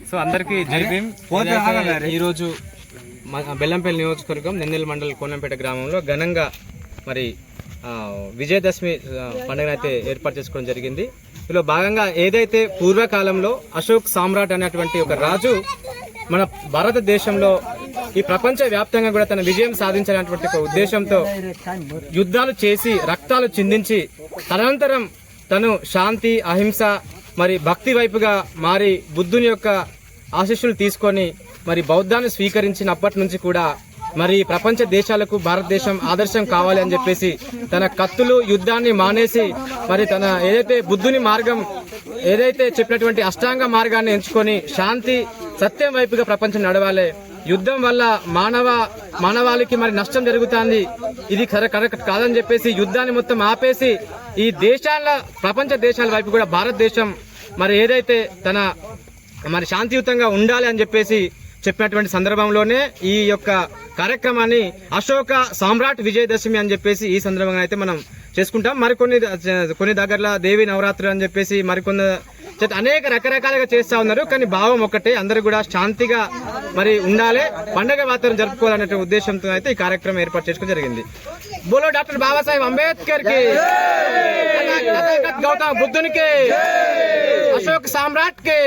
So అందరికీ జై భీమ్. ఈరోజు బెల్లంపల్లి నియోజకవర్గం నెన్నెల్ మండల్ కోనంపేట గ్రామంలో ఘనంగా మరి విజయదశమి పండుగను అయితే ఏర్పాటు చేసుకోవడం జరిగింది. ఇందులో భాగంగా ఏదైతే పూర్వకాలంలో అశోక్ సామ్రాట్ అనేటువంటి ఒక రాజు మన భారతదేశంలో ఈ ప్రపంచ వ్యాప్తంగా కూడా తన విజయం సాధించాలనేటువంటి ఒక ఉద్దేశంతో యుద్ధాలు చేసి రక్తాలు చిందించి తదనంతరం తను శాంతి అహింస మరి భక్తి వైపుగా మారి బుద్ధుని యొక్క ఆశీస్సులు తీసుకొని మరి బౌద్ధాన్ని స్వీకరించినప్పటి నుంచి కూడా మరి ప్రపంచ దేశాలకు భారతదేశం ఆదర్శం కావాలి అని చెప్పేసి తన కత్తులు యుద్ధాన్ని మానేసి మరి తన ఏదైతే బుద్ధుని మార్గం ఏదైతే చెప్పినటువంటి అష్టాంగ మార్గాన్ని ఎంచుకొని శాంతి సత్యం వైపుగా ప్రపంచం నడవాలి. యుద్ధం వల్ల మానవాళికి మరి నష్టం జరుగుతుంది, ఇది కరెక్ట్ కాదని చెప్పేసి యుద్ధాన్ని మొత్తం ఆపేసి ఈ ప్రపంచ దేశాల వైపు కూడా భారతదేశం మరి ఏదైతే తన మరి శాంతియుతంగా ఉండాలి అని చెప్పేసి చెప్పినటువంటి సందర్భంలోనే ఈ యొక్క కార్యక్రమాన్ని అశోక సామ్రాట్ విజయదశమి అని చెప్పేసి ఈ సందర్భంగా అయితే మనం చేసుకుంటాం. కొన్ని దగ్గరలో దేవి నవరాత్రులు అని చెప్పేసి మరికొన్ని అనేక రకరకాలుగా చేస్తా ఉన్నారు. కానీ భావం ఒకటే, అందరూ కూడా శాంతిగా మరి ఉండాలి, పండగ వాతావరణం జరుపుకోవాలనే ఉద్దేశంతో అయితే ఈ కార్యక్రమం ఏర్పాటు చేసుకోవడం జరిగింది. బోలో డాక్టర్ బాబాసాహెబ్ అంబేద్కర్ కి, గౌతమ బుద్ధునికి, అశోక్ సామ్రాట్ కి.